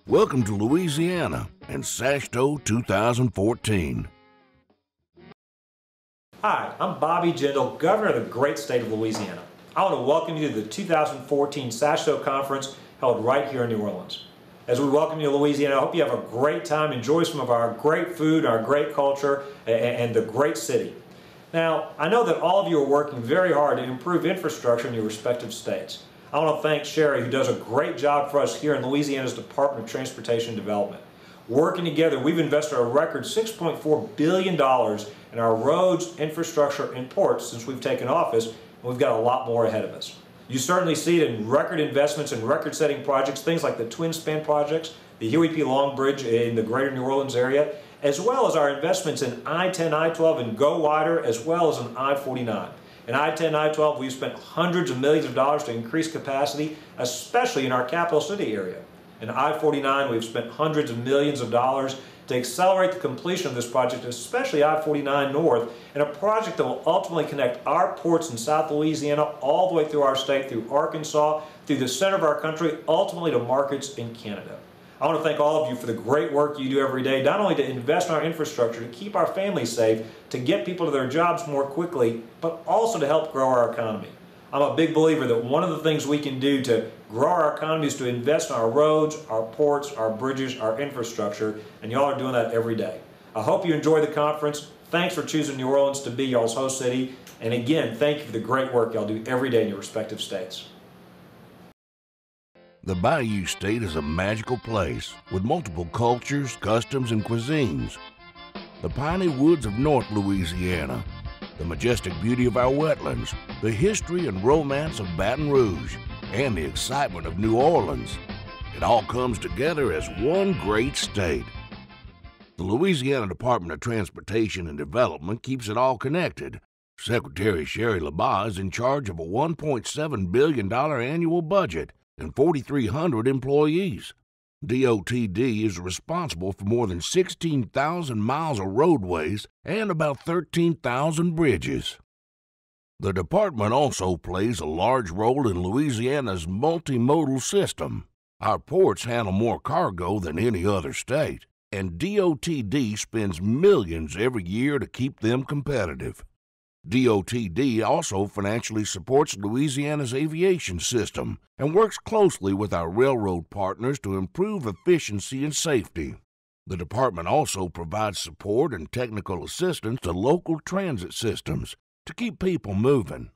Welcome to Louisiana and SASHTO 2014. Hi, I'm Bobby Jindal, Governor of the great state of Louisiana. I want to welcome you to the 2014 SASHTO Conference held right here in New Orleans. As we welcome you to Louisiana, I hope you have a great time, enjoy some of our great food, our great culture, and the great city. Now, I know that all of you are working very hard to improve infrastructure in your respective states. I want to thank Sherry, who does a great job for us here in Louisiana's Department of Transportation and Development. Working together, we've invested a record $6.4 billion in our roads, infrastructure, and ports since we've taken office, and we've got a lot more ahead of us. You certainly see it in record investments and record-setting projects, things like the Twin Span projects, the Huey P. Long Bridge in the greater New Orleans area, as well as our investments in I-10, I-12, and Go Wider, as well as in I-49. In I-10, I-12, we've spent hundreds of millions of dollars to increase capacity, especially in our capital city area. In I-49, we've spent hundreds of millions of dollars to accelerate the completion of this project, especially I-49 North, and a project that will ultimately connect our ports in South Louisiana all the way through our state, through Arkansas, through the center of our country, ultimately to markets in Canada. I want to thank all of you for the great work you do every day, not only to invest in our infrastructure, to keep our families safe, to get people to their jobs more quickly, but also to help grow our economy. I'm a big believer that one of the things we can do to grow our economy is to invest in our roads, our ports, our bridges, our infrastructure, and y'all are doing that every day. I hope you enjoy the conference. Thanks for choosing New Orleans to be y'all's host city. And again, thank you for the great work y'all do every day in your respective states. The Bayou State is a magical place with multiple cultures, customs, and cuisines. The piney woods of North Louisiana, the majestic beauty of our wetlands, the history and romance of Baton Rouge, and the excitement of New Orleans. It all comes together as one great state. The Louisiana Department of Transportation and Development keeps it all connected. Secretary Sherry LaBaugh is in charge of a $1.7 billion annual budget and 4,300 employees. DOTD is responsible for more than 16,000 miles of roadways and about 13,000 bridges. The department also plays a large role in Louisiana's multimodal system. Our ports handle more cargo than any other state, and DOTD spends millions every year to keep them competitive. DOTD also financially supports Louisiana's aviation system and works closely with our railroad partners to improve efficiency and safety. The department also provides support and technical assistance to local transit systems to keep people moving.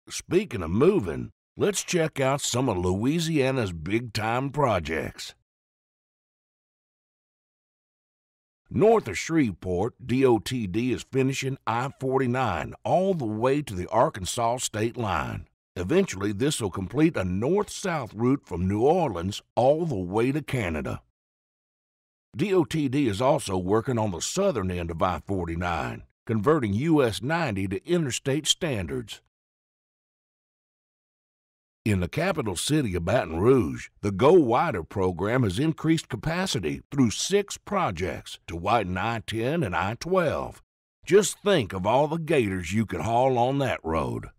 Speaking of moving, let's check out some of Louisiana's big-time projects. North of Shreveport, DOTD is finishing I-49 all the way to the Arkansas state line. Eventually, this will complete a north-south route from New Orleans all the way to Canada. DOTD is also working on the southern end of I-49, converting US 90 to interstate standards. In the capital city of Baton Rouge, the Go Wider program has increased capacity through 6 projects to widen I-10 and I-12. Just think of all the gators you could haul on that road.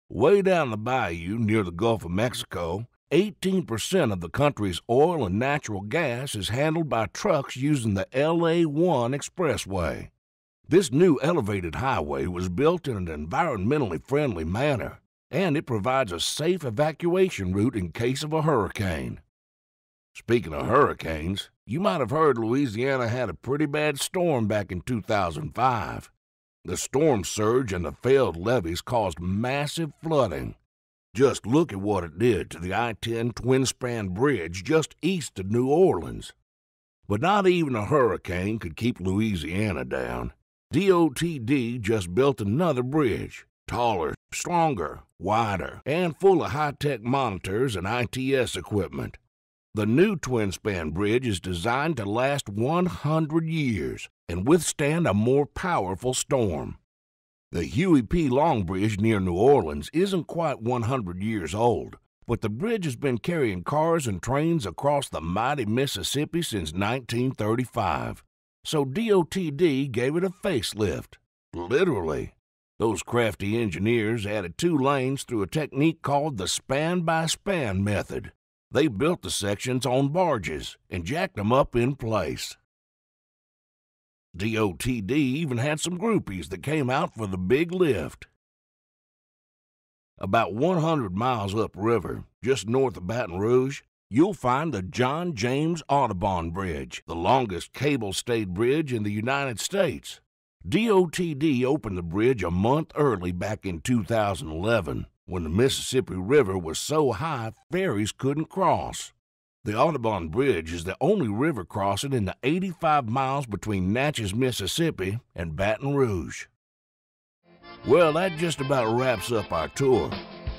Way down the bayou near the Gulf of Mexico, 18% of the country's oil and natural gas is handled by trucks using the LA1 expressway. This new elevated highway was built in an environmentally friendly manner, and it provides a safe evacuation route in case of a hurricane. Speaking of hurricanes, you might have heard Louisiana had a pretty bad storm back in 2005. The storm surge and the failed levees caused massive flooding. Just look at what it did to the I-10 Twin Span Bridge just east of New Orleans. But not even a hurricane could keep Louisiana down. DOTD just built another bridge, taller, stronger, wider, and full of high-tech monitors and ITS equipment. The new twin-span bridge is designed to last 100 years and withstand a more powerful storm. The Huey P. Long Bridge near New Orleans isn't quite 100 years old, but the bridge has been carrying cars and trains across the mighty Mississippi since 1935. So DOTD gave it a facelift. Literally. Those crafty engineers added 2 lanes through a technique called the span-by-span method. They built the sections on barges and jacked them up in place. DOTD even had some groupies that came out for the big lift. About 100 miles upriver, just north of Baton Rouge, you'll find the John James Audubon Bridge, the longest cable-stayed bridge in the United States. DOTD opened the bridge a month early back in 2011, when the Mississippi River was so high ferries couldn't cross. The Audubon Bridge is the only river crossing in the 85 miles between Natchez, Mississippi and Baton Rouge. Well, that just about wraps up our tour.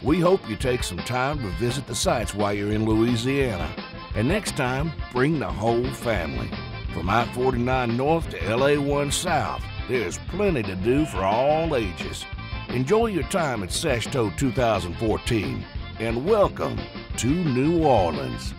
We hope you take some time to visit the sites while you're in Louisiana. And next time, bring the whole family. From I-49 North to LA1 South, there's plenty to do for all ages. Enjoy your time at SASHTO 2014, and welcome to New Orleans.